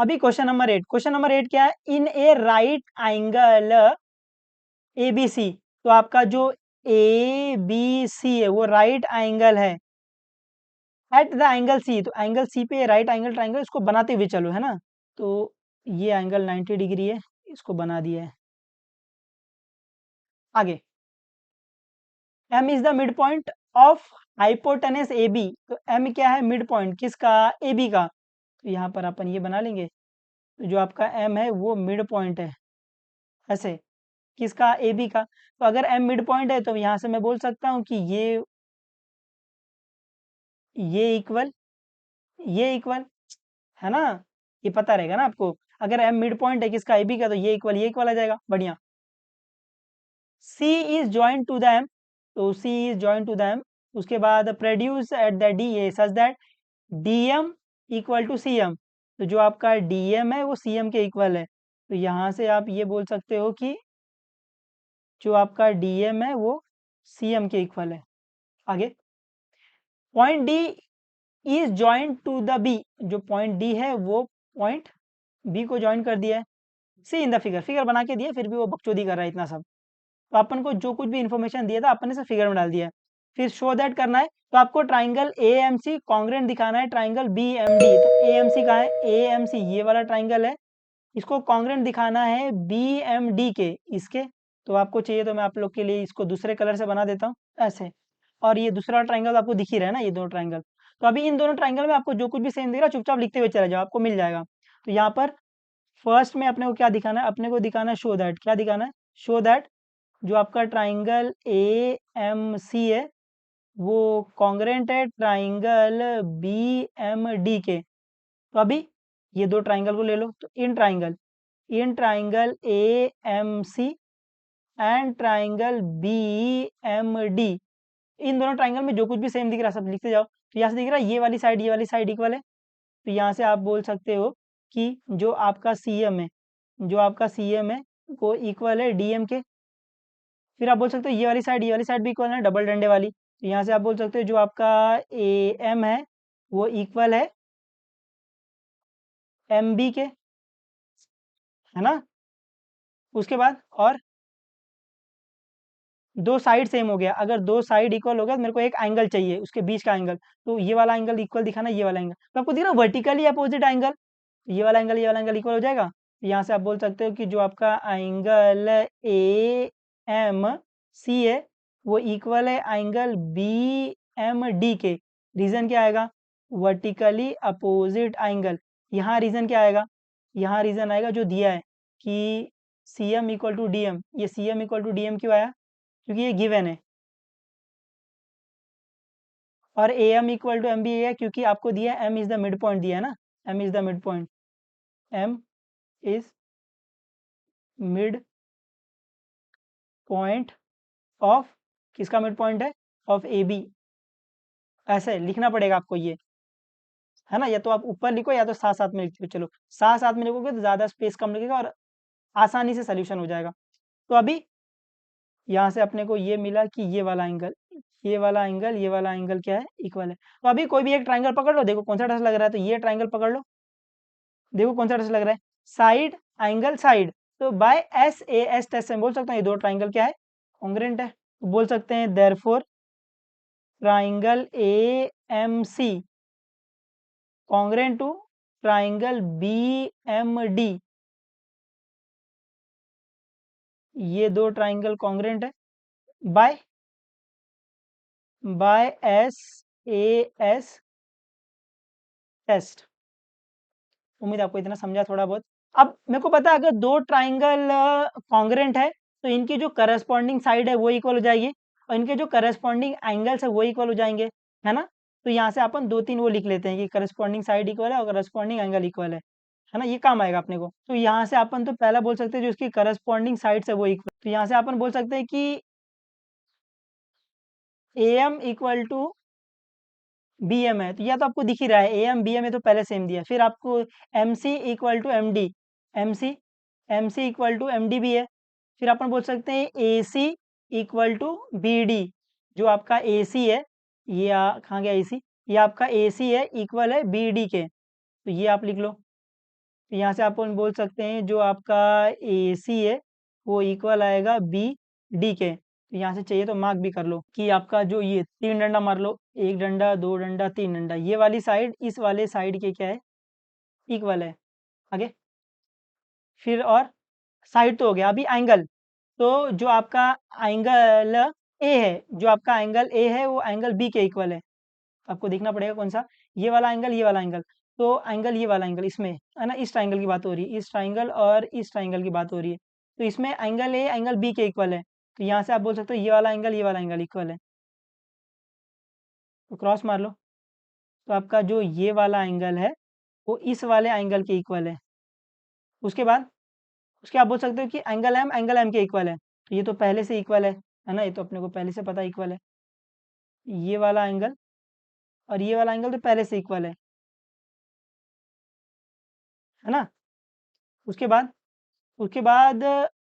अभी question number 8 क्या है, in a right angle A B C. तो आपका जो ए बी सी है वो राइट एंगल है एट द एंगल सी। तो एंगल सी पे राइट एंगल ट्राइंगल, इसको बनाते हुए चलो, है ना। तो ये एंगल 90 डिग्री है, इसको बना दिया है। आगे, M is the mid point of hypotenuse A B. तो एम क्या है, मिड पॉइंट किसका, ए बी का। तो यहाँ पर अपन ये बना लेंगे, तो जो आपका एम है वो मिड पॉइंट है, ऐसे, किसका, ए बी का। तो अगर एम मिड पॉइंट है तो यहाँ से मैं बोल सकता हूँ कि ये इक्वल, ये इक्वल, है ना। ये पता रहेगा ना आपको, अगर एम मिड पॉइंट है किसका, ए बी का, तो ये इक्वल आ जाएगा, बढ़िया। C is joint to the M, तो C is joint to the M. उसके बाद produce at the D A such that D M equal to C M. तो जो आपका डी एम है वो सी एम के इक्वल है। तो यहाँ से आप ये बोल सकते हो कि जो आपका डी एम है वो सी एम के इक्वल है। आगे, point D is joint to the B. जो पॉइंट डी है वो पॉइंट बी को ज्वाइन कर दिया है। See in the figure, figure बना के दिया, फिर भी वो बकचोदी कर रहा है इतना सब। तो अपन को जो कुछ भी इन्फॉर्मेशन दिया था अपन ने से फिगर में डाल दिया है। फिर शो दैट करना है, तो आपको triangle A M C congruent दिखाना है ट्राइंगल बी एम डी। तो ए एम सी कहाँ है, ए एम सी ये वाला ट्राइंगल है, इसको कॉन्ग्रेंट दिखाना है बी एम डी के, इसके। तो आपको चाहिए तो मैं आप लोग के लिए इसको दूसरे कलर से बना देता हूँ, ऐसे। और ये दूसरा ट्राइंगल आपको दिख ही रहा है ना, ये दो ट्राइंगल। तो अभी इन दोनों ट्राइंगल में आपको जो कुछ भी सेम दिख रहा है चुपचाप लिखते हुए चले जाओ, आपको मिल जाएगा। तो यहाँ पर फर्स्ट में अपने को क्या दिखाना है, अपने को दिखाना है शो दैट, क्या दिखाना है, शो दैट जो आपका ट्राइंगल ए एम सी है वो कॉन्ग्रेंट है ट्राइंगल बी एम डी के। तो अभी ये दो ट्राइंगल को ले लो, तो in triangle A M C and triangle B M D, इन दोनों ट्राइंगल में जो कुछ भी सेम दिख रहा है सब लिखते जाओ। तो यहाँ से दिख रहा है ये वाली साइड इक्वल है। तो यहाँ से आप बोल सकते हो कि जो आपका सी एम है, जो आपका सी एम है वो इक्वल है डी एम के। फिर आप बोल सकते हो ये वाली साइड भी इक्वल है डबल डंडे वाली। तो यहाँ से आप बोल सकते हो जो आपका ए एम है वो इक्वल है एम बी के, है ना। उसके बाद और दो साइड सेम हो गया, अगर दो साइड इक्वल हो गया तो मेरे को एक एंगल चाहिए उसके बीच का एंगल। तो ये वाला एंगल इक्वल दिखाना, ये वाला एंगल तो आपको दिख रहा है वर्टिकली अपोजिट एंगल। ये वाला एंगल इक्वल हो जाएगा। तो यहाँ से आप बोल सकते हो कि जो आपका एंगल ए एम सी है वो इक्वल है एंगल बी एम डी के। रीजन क्या आएगा, वर्टिकली अपोजिट एंगल। यहाँ रीजन क्या आएगा, यहाँ रीजन आएगा जो दिया है कि C M equal to D M. ये C M equal to D M क्यों आया, क्योंकि ये गिवन है। और A M equal to M भी है क्योंकि आपको दिया है M is the mid point दिया है ना, M is the mid point, M is mid point of, किसका मिड पॉइंट है, ऑफ ए बी। ऐसे लिखना पड़ेगा आपको ये, है ना। या तो आप ऊपर लिखो या तो साथ साथ में लिखो, चलो साथ साथ में लिखोगे तो ज़्यादा स्पेस कम लगेगा और आसानी से सोल्यूशन हो जाएगा। तो अभी यहाँ से अपने को ये मिला कि ये वाला एंगल, ये वाला एंगल क्या है, इक्वल है। तो अभी कोई भी एक ट्राइंगल पकड़ लो, देखो कौन सा टेस्ट लग रहा है। तो ये ट्राइंगल पकड़ लो, देखो कौन सा टेस्ट लग रहा है, साइड एंगल साइड। तो by S A S test से बोल सकता हूँ ये दो ट्राइंगल क्या है, कॉन्ग्रेंट है। तो बोल सकते हैं therefore triangle A M C congruent to triangle B M D. ये दो ट्राइंगल कॉन्ग्रेंट है by by S A S test. उम्मीद आपको इतना समझा थोड़ा बहुत। अब मेरे को पता है अगर दो ट्राइंगल कॉन्ग्रेंट है तो इनकी जो करस्पॉन्डिंग साइड है वो इक्वल हो जाएगी और इनके जो करस्पॉन्डिंग एंगल्स है वो इक्वल हो जाएंगे, है ना। तो यहाँ से अपन दो तीन वो लिख लेते हैं कि करस्पॉन्डिंग साइड इक्वल है और करस्पॉन्डिंग एंगल इक्वल है ना, ये काम आएगा अपने को। तो यहाँ से अपन तो पहला बोल सकते हैं जो इसकी करस्पॉन्डिंग साइड है वो इक्वल। तो यहाँ से अपन बोल सकते हैं कि A M equal to B M है, तो या तो आपको दिख ही रहा है ए एम बी एम है तो पहले सेम दिया है। फिर आपको M C equal to M D, M C equal to M D भी है। फिर अपन बोल सकते हैं A C equal to B D. जो आपका ए सी है ये कहाँ गया ए सी, ये आपका ए सी है इक्वल है बी डी के। तो ये आप लिख लो। तो यहाँ से अपन बोल सकते हैं जो आपका ए सी है वो इक्वल आएगा बी डी के। तो यहाँ से चाहिए तो मार्क भी कर लो कि आपका जो ये 3 डंडा मार लो, 1 डंडा 2 डंडा 3 डंडा, ये वाली साइड इस वाले साइड के क्या है, इक्वल है। आगे फिर और साइड तो हो गया, अभी एंगल। तो जो आपका एंगल ए है, जो आपका एंगल ए है वो एंगल बी के इक्वल है। आपको देखना पड़ेगा कौन सा, ये वाला एंगल, ये वाला एंगल। तो एंगल, ये वाला एंगल, इसमें है ना, इस ट्राइंगल की बात हो रही है, इस ट्राइंगल और इस ट्राइंगल की बात हो रही है। तो इसमें एंगल ए एंगल बी के इक्वल है। तो यहाँ से आप बोल सकते हो ये वाला एंगल इक्वल है। तो क्रॉस मार लो। तो आपका जो ये वाला एंगल है वो इस वाले एंगल के इक्वल है। उसके बाद उसके आप बोल सकते हो कि एंगल एम के इक्वल है। तो ये तो पहले से इक्वल है ना, ये तो अपने को पहले से पता इक्वल है। ये वाला एंगल और ये वाला एंगल तो पहले से इक्वल है ना। उसके बाद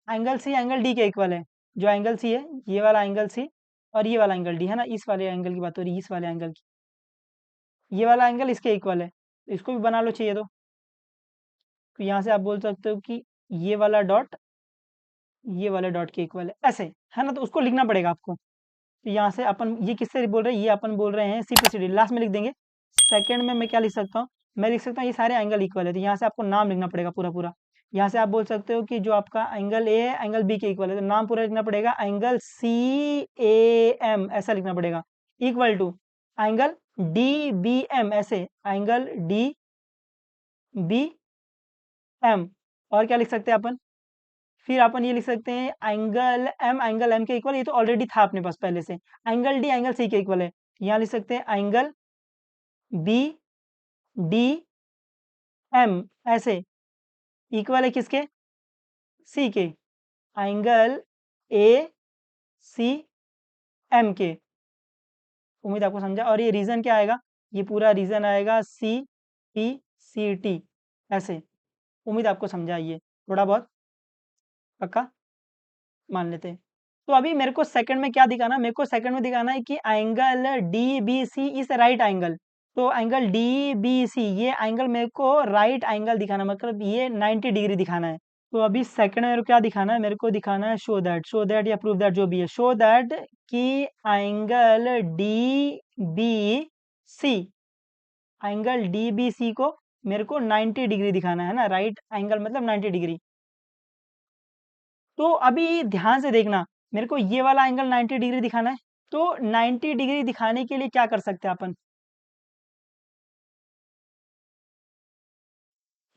एंगल सी एंगल डी के इक्वल है। जो एंगल सी है, ये वाला एंगल सी और ये वाला एंगल डी, है ना, इस वाले एंगल की बात हो रही है, इस वाले एंगल की। ये वाला एंगल इसके इक्वल है, तो इसको भी बना लो चाहिए तो यहाँ से आप बोल सकते हो कि ये वाला डॉट ये वाले डॉट के इक्वल है, ऐसे, है ना। तो उसको लिखना पड़ेगा आपको। तो यहाँ से अपन ये किससे बोल रहे हैं, ये अपन बोल रहे हैं C P C D, last में लिख देंगे। सेकंड में मैं क्या लिख सकता हूँ, मैं लिख सकता हूँ ये सारे एंगल इक्वल है। तो यहाँ से आपको नाम लिखना पड़ेगा पूरा पूरा। यहाँ से आप बोल सकते हो कि जो आपका एंगल ए है एंगल बी के इक्वल है, तो नाम पूरा लिखना पड़ेगा, एंगल सी ए एम, ऐसा लिखना पड़ेगा, equal to angle D B M, ऐसे, एंगल डी बी एम। और क्या लिख सकते हैं अपन, फिर अपन ये लिख सकते हैं एंगल एम के इक्वल, ये तो ऑलरेडी था अपने पास पहले से। एंगल डी एंगल सी के इक्वल है, यहाँ लिख सकते हैं एंगल बी डी एम, ऐसे, इक्वल है किसके, सी के, एंगल ए सी एम के। उम्मीद आपको समझा। और ये रीजन क्या आएगा, ये पूरा रीजन आएगा सी पी सी टी, ऐसे। उम्मीद आपको समझा, ये थोड़ा बहुत पक्का मान लेते हैं। तो अभी मेरे को सेकंड में क्या दिखाना, मेरे को सेकंड में दिखाना है कि angle D B C is right angle. तो एंगल डी बी सी, ये एंगल मेरे को राइट एंगल दिखाना, मतलब ये 90 डिग्री दिखाना है। तो अभी सेकंड में मेरे को क्या दिखाना है, मेरे को दिखाना है शो दैट या प्रूव दैट, जो भी है, शो दैट कि angle D B C, angle D B C को मेरे को 90 डिग्री दिखाना है ना, राइट एंगल मतलब 90 डिग्री। तो अभी ध्यान से देखना, मेरे को ये वाला एंगल 90 डिग्री दिखाना है। तो 90 डिग्री दिखाने के लिए क्या कर सकते हैं अपन,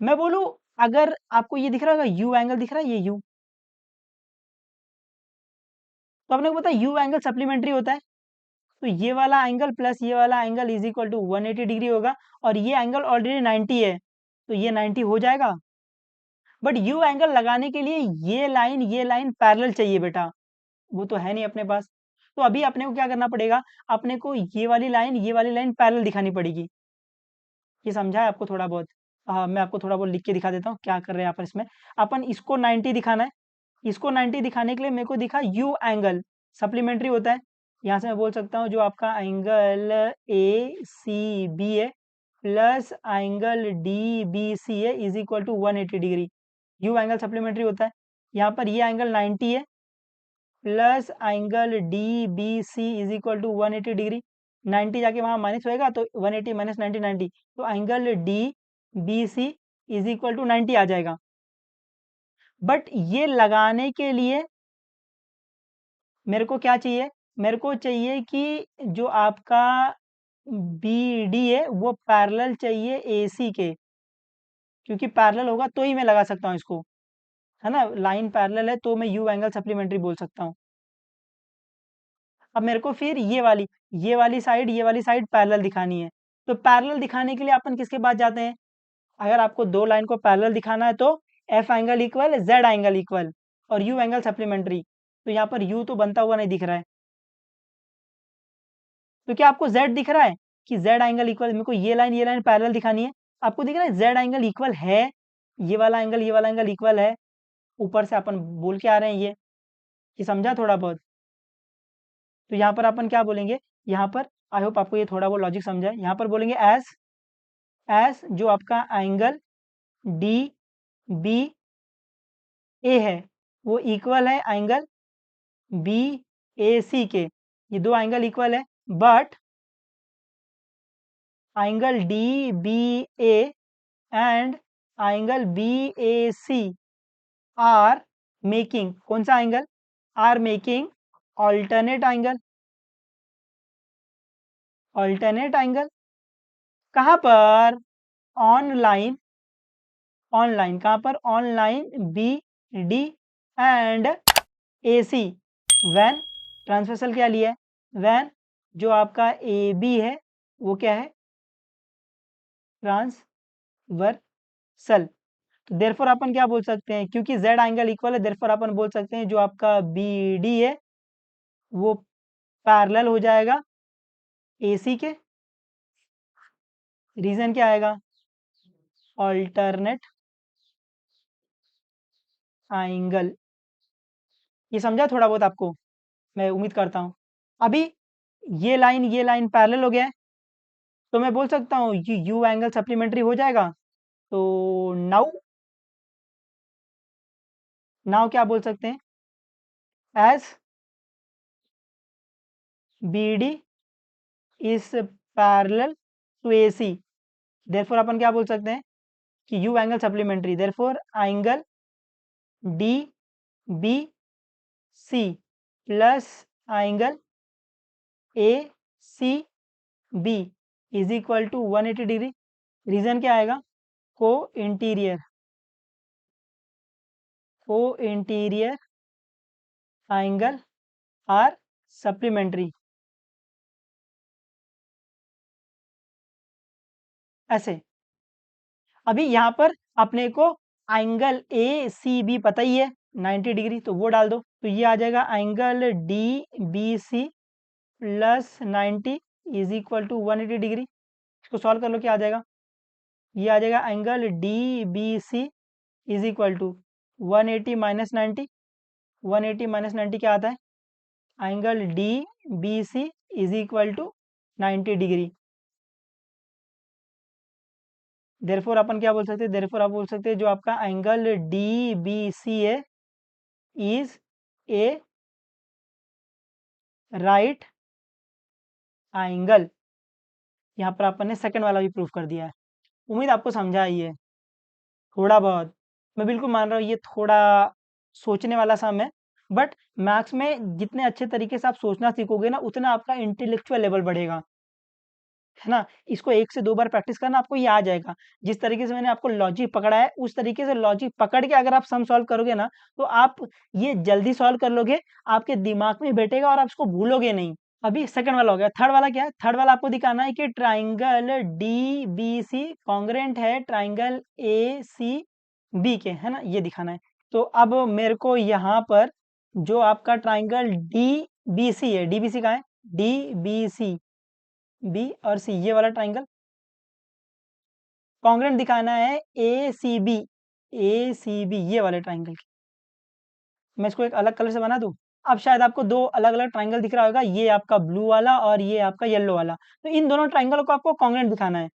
मैं बोलूं, अगर आपको ये दिख रहा होगा यू एंगल दिख रहा है, ये यू, तो अपने को पता है यू एंगल सप्लीमेंट्री होता है। तो ये वाला एंगल प्लस ये वाला angle is equal to 180 degree होगा, और ये एंगल ऑलरेडी 90 है, तो ये 90 हो जाएगा। बट यू एंगल लगाने के लिए ये लाइन पैरेलल चाहिए बेटा, वो तो है नहीं अपने पास। तो अभी अपने को क्या करना पड़ेगा, अपने को ये वाली लाइन पैरेलल दिखानी पड़ेगी। ये समझा है आपको थोड़ा बहुत, मैं आपको थोड़ा बहुत लिख के दिखा देता हूँ क्या कर रहे हैं अपन इसमें। अपन इसको 90 दिखाना है, इसको 90 दिखाने के लिए मेरे को दिखा यू एंगल सप्लीमेंट्री होता है। यहाँ से मैं बोल सकता हूँ जो आपका एंगल ए सी बी है plus angle D B C है is equal to 180 degree, U angle supplementary होता है। यहाँ पर ये एंगल 90 है plus angle D B C is equal to 180 degree, 90 जाके वहाँ माइनस होएगा, तो 180 माइनस 90 90, तो angle D B C is equal to 90 आ जाएगा। बट ये लगाने के लिए मेरे को क्या चाहिए, मेरे को चाहिए कि जो आपका बी डी है वो पैरेलल चाहिए ए सी के, क्योंकि पैरेलल होगा तो ही मैं लगा सकता हूँ इसको, है ना, लाइन पैरेलल है तो मैं यू एंगल सप्लीमेंट्री बोल सकता हूँ। अब मेरे को फिर ये वाली साइड पैरेलल दिखानी है। तो पैरेलल दिखाने के लिए अपन किसके पास जाते हैं, अगर आपको दो लाइन को पैरेलल दिखाना है तो F angle equal Z angle equal और यू एंगल सप्लीमेंट्री। तो यहाँ पर यू तो बनता हुआ नहीं दिख रहा है, तो क्या आपको जेड दिख रहा है कि जेड एंगल इक्वल, मेरे को ये लाइन पैरेलल दिखानी है, आपको दिख रहा है जेड एंगल इक्वल है, ये वाला एंगल इक्वल है, ऊपर से अपन बोल के आ रहे हैं ये समझा थोड़ा बहुत। तो यहाँ पर अपन क्या बोलेंगे, यहाँ पर आई होप आपको ये थोड़ा बहुत लॉजिक समझा है। यहाँ पर बोलेंगे एस जो आपका एंगल डी बी ए है वो इक्वल है एंगल बी ए सी के। ये दो एंगल इक्वल है, but angle D B A and angle B A C are making, कौन सा angle, are making alternate angle. Alternate angle कहाँ पर, ऑनलाइन, ऑनलाइन कहाँ पर, on line B D and A C when transversal क्या लिया है, वैन जो आपका ए बी है वो क्या है, ट्रांसवर्सल। तो देयरफॉर अपन क्या बोल सकते हैं, क्योंकि जेड एंगल इक्वल है देयरफॉर अपन बोल सकते हैं जो आपका बी डी है वो पैरेलल हो जाएगा ए सी के। रीजन क्या आएगा, ऑल्टरनेट एंगल। ये समझा थोड़ा बहुत आपको, मैं उम्मीद करता हूँ। अभी ये लाइन पैरेलल हो गया है, तो मैं बोल सकता हूँ यू एंगल सप्लीमेंट्री हो जाएगा। तो नाउ, नाउ क्या बोल सकते हैं, as B D is parallel to A C therefore अपन क्या बोल सकते हैं कि U angle supplementary, therefore angle D B C plus angle A C B is equal to 180 degree. Reason क्या आएगा, को इंटीरियर, को इंटीरियर एंगल आर सप्लीमेंट्री, ऐसे। अभी यहाँ पर अपने को एंगल ए सी बी पता ही है 90 डिग्री, तो वो डाल दो, तो ये आ जाएगा angle D B C plus 90 is equal to 180 degree. इसको सॉल्व कर लो, क्या आ जाएगा, ये आ जाएगा angle D B C is equal to 180 minus 90, 180 minus 90 क्या आता है, angle D B C is equal to 90 degree. Therefore अपन क्या बोल सकते हैं, देयरफॉर आप बोल सकते हैं जो आपका एंगल डी बी सी है इज ए राइट एंगल। यहाँ पर अपन ने सेकंड वाला भी प्रूफ कर दिया है। उम्मीद आपको समझा ही है थोड़ा बहुत। मैं बिल्कुल मान रहा हूँ ये थोड़ा सोचने वाला सम है, बट मैथ्स में जितने अच्छे तरीके से आप सोचना सीखोगे ना उतना आपका इंटेलेक्चुअल लेवल बढ़ेगा, है ना। इसको 1 से 2 बार प्रैक्टिस करना, आपको ये आ जाएगा। जिस तरीके से मैंने आपको लॉजिक पकड़ा है उस तरीके से लॉजिक पकड़ के अगर आप सम सॉल्व करोगे ना तो आप ये जल्दी सॉल्व कर लोगे, आपके दिमाग में बैठेगा और आप इसको भूलोगे नहीं। अभी सेकंड वाला हो गया, थर्ड वाला क्या है, थर्ड वाला आपको दिखाना है कि triangle D B C congruent है ट्राइंगल ए सी बी के, है ना, ये दिखाना है। तो अब मेरे को यहाँ पर जो आपका ट्राइंगल डी बी सी है, डी बी सी कहाँ है, डी बी सी बी और सी, ये वाला ट्राइंगल कॉन्ग्रेंट दिखाना है ए C B, A C B ये वाले ट्राइंगल। मैं इसको एक अलग कलर से बना दूं। अब शायद आपको दो अलग अलग ट्राइंगल दिख रहा होगा, ये आपका ब्लू वाला और ये आपका येलो वाला। तो इन दोनों ट्राइंगल को आपको कॉन्ग्रेंट दिखाना है।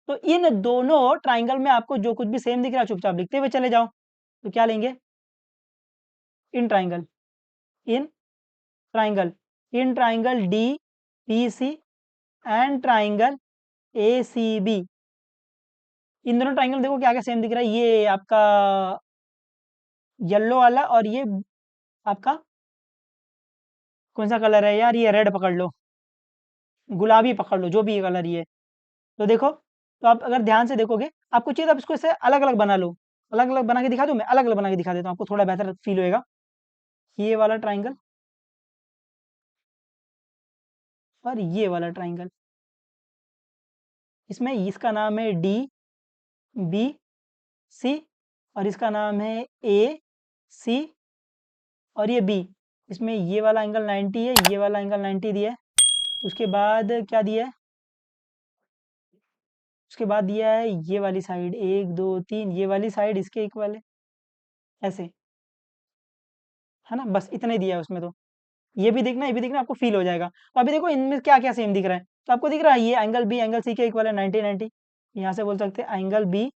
तो इन दोनों ट्राइंगल में आपको जो कुछ भी सेम दिख रहा है चुपचाप लिखते हुए चले जाओ। तो क्या लेंगे, in triangle, in triangle, in triangle D B C and triangle A C B. इन दोनों ट्राइंगल देखो क्या क्या सेम दिख रहा है, ये आपका येलो वाला और ये आपका कौन सा कलर है यार, ये रेड पकड़ लो, गुलाबी पकड़ लो, जो भी ये कलर ये। तो देखो, तो आप अगर ध्यान से देखोगे आपको चाहिए तो आप इसको इससे अलग अलग बना लो। अलग अलग बना के दिखा दूं, मैं अलग अलग बना के दिखा देता हूँ, आपको थोड़ा बेहतर फील होएगा। ये वाला ट्राइंगल और ये वाला ट्राइंगल, इसमें इसका नाम है डी बी सी और इसका नाम है ए सी और ये बी। इसमें ये वाला एंगल 90 है, ये वाला एंगल 90 दिया है। उसके बाद क्या दिया है, उसके बाद दिया है ये वाली साइड 1 2 3, ये वाली साइड इसके इक्वल है, ऐसे, है ना, बस इतने दिया है उसमें। तो ये भी देखना, ये भी देखना, आपको फील हो जाएगा। तो अभी देखो इनमें क्या क्या सेम दिख रहा है, तो आपको दिख रहा है ये एंगल बी एंगल सी के इक्वल है 90 90। यहाँ से बोल सकते हैं angle B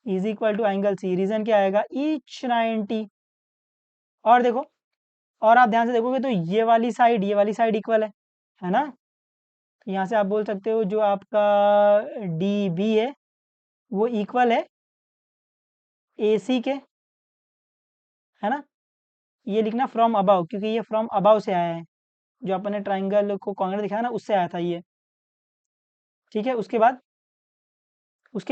is equal to angle C, reason क्या आएगा, ईच 90। और देखो, और आप ध्यान से देखोगे तो ये वाली साइड इक्वल है ना। तो यहाँ से आप बोल सकते हो जो आपका डी बी है वो इक्वल है ए सी के, है ना। ये लिखना फ्रॉम अबाउ, क्योंकि ये फ्रॉम अबाउ से आया है, जो अपन ने ट्राइंगल को कॉर्नर दिखाया ना उससे आया था ये। ठीक है, उसके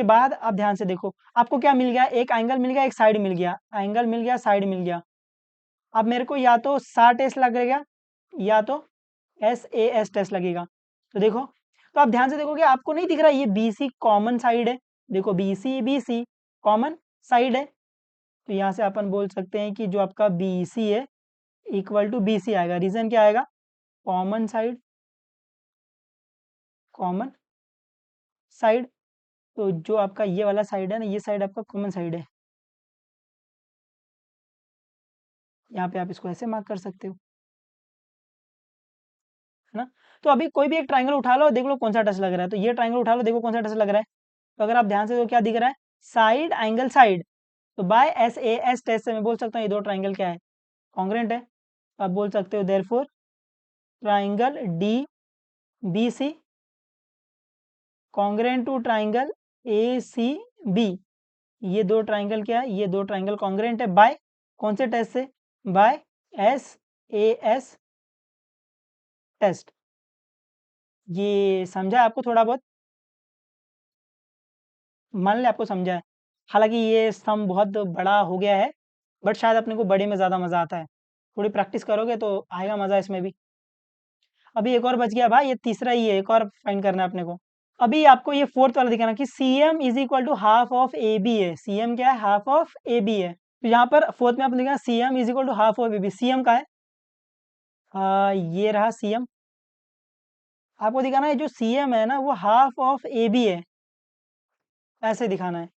बाद आप ध्यान से देखो, आपको क्या मिल गया, एक एंगल मिल गया, एक साइड मिल गया, एंगल मिल गया, साइड मिल गया। अब मेरे को या तो 60 लगेगा या तो SAS टेस्ट लगेगा। तो देखो, तो आप ध्यान से देखोगे आपको नहीं दिख रहा ये BC कॉमन साइड है। देखो BC कॉमन साइड है, तो यहाँ से अपन बोल सकते हैं कि जो आपका BC है इक्वल टू BC आएगा। रीजन क्या आएगा, कॉमन साइड, कॉमन साइड। तो जो आपका ये वाला साइड है ना, ये साइड आपका कॉमन साइड है। यहाँ पे आप इसको ऐसे मार्क कर सकते हो, है ना। तो अभी कोई भी एक ट्राइंगल उठा लो, देख लो कौन सा टच लग रहा है। तो ये ट्राइंगल उठा लो, देखो कौन सा टच लग रहा है। तो अगर आप ध्यान से देखो क्या दिख रहा है, साइड एंगल साइड। तो बाय SAS टेस्ट से मैं बोल सकता हूँ ये दो ट्राइंगल क्या है, कॉन्ग्रेंट है। आप बोल सकते हो therefore triangle DBC congruent to triangle ACB। ये दो ट्राइंगल क्या है, ये दो ट्राइंगल कॉन्ग्रेंट है बाय कौन से टेस्ट से, बाय SAS टेस्ट। ये समझा आपको थोड़ा बहुत, मान लिया आपको समझा है। हालांकि ये सम बहुत बड़ा हो गया है, बट शायद अपने को बड़े में ज़्यादा मज़ा आता है। थोड़ी प्रैक्टिस करोगे तो आएगा मज़ा इसमें भी। अभी एक और बच गया भाई, ये तीसरा ही है, एक और फाइंड करना है अपने को। अभी आपको ये फोर्थ वाला दिखाना कि CM is equal to half of AB है। CM क्या है, हाफ ऑफ AB है। तो यहाँ पर फोर्थ में आपने देखा CM is equal to half of AB। CM का है ये रहा CM। आपको दिखाना है जो CM है ना वो हाफ ऑफ AB है, ऐसे दिखाना है।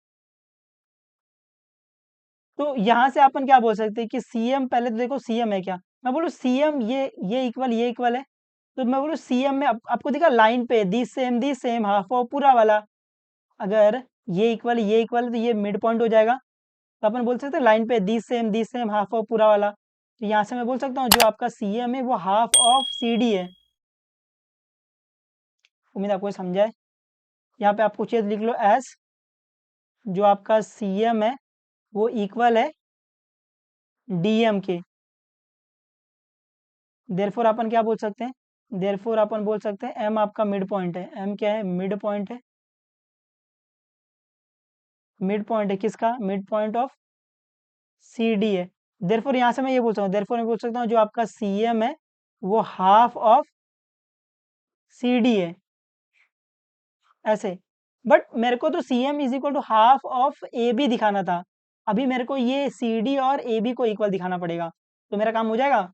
तो यहाँ से अपन क्या बोल सकते हैं कि CM, पहले तो देखो CM है क्या, मैं बोलूँ CM ये इक्वल है। तो मैं बोलूँ CM में आपको दिखा लाइन पे दी सेम हाफ ऑफ पूरा वाला। अगर ये इक्वल है तो ये मिड पॉइंट हो जाएगा। तो अपन बोल सकते हैं लाइन पे दी सेम हाफ ऑफ पूरा वाला। तो यहाँ से मैं बोल सकता हूँ जो आपका CM है वो हाफ ऑफ CD है। उम्मीद आपको ये समझा है। यहाँ पे आपको चीज लिख लो एस, जो आपका CM है वो इक्वल है DM के। देयरफॉर अपन क्या बोल सकते हैं, देयरफॉर अपन बोल सकते हैं M आपका मिड पॉइंट है। M क्या है, मिड पॉइंट है। मिड पॉइंट है किसका, मिड पॉइंट ऑफ CD है। देयरफॉर यहाँ से मैं ये बोल सकता हूँ, देयरफॉर मैं बोल सकता हूँ जो आपका CM है वो हाफ ऑफ CD है, ऐसे। बट मेरे को तो CM is equal to half of AB दिखाना था। अभी मेरे को ये CD और AB को इक्वल दिखाना पड़ेगा, तो मेरा काम हो जाएगा।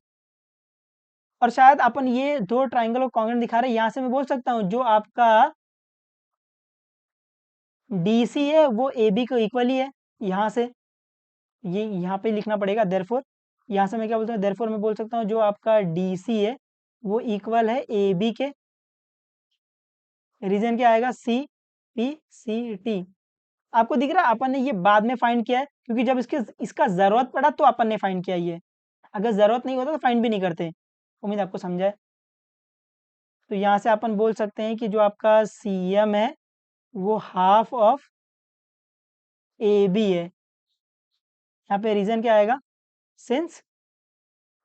और शायद अपन ये दो ट्राइंगल को कॉन्ग्रेंट दिखा रहे हैं, यहाँ से मैं बोल सकता हूँ जो आपका DC है वो AB को इक्वल ही है। यहाँ से ये यहाँ पे लिखना पड़ेगा देयरफॉर। यहाँ से मैं क्या बोलता हूँ, देयरफॉर मैं बोल सकता हूँ जो आपका DC है वो इक्वल है AB के। रीजन क्या आएगा, CPCT। आपको दिख रहा है अपन ने ये बाद में फाइंड किया है, क्योंकि जब इसका जरूरत पड़ा तो अपन ने फाइंड किया ये। अगर जरूरत नहीं होता तो फाइंड भी नहीं करते। उम्मीद आपको समझा है। तो यहाँ से अपन बोल सकते हैं कि जो आपका CM है वो हाफ ऑफ AB है। यहाँ पे रीजन क्या आएगा, सिंस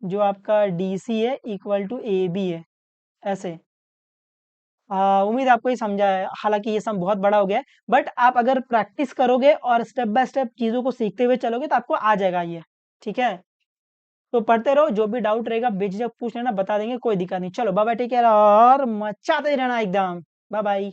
जो आपका DC है इक्वल टू AB है, ऐसे। उम्मीद आपको ये समझा है। हालांकि ये सम बहुत बड़ा हो गया है, बट आप अगर प्रैक्टिस करोगे और स्टेप बाय स्टेप चीज़ों को सीखते हुए चलोगे तो आपको आ जाएगा ये। ठीक है, तो पढ़ते रहो, जो भी डाउट रहेगा बेझिझक पूछ लेना, बता देंगे, कोई दिक्कत नहीं। चलो बाय बाय, टेक केयर और मचाते रहना एकदम। Bye bye.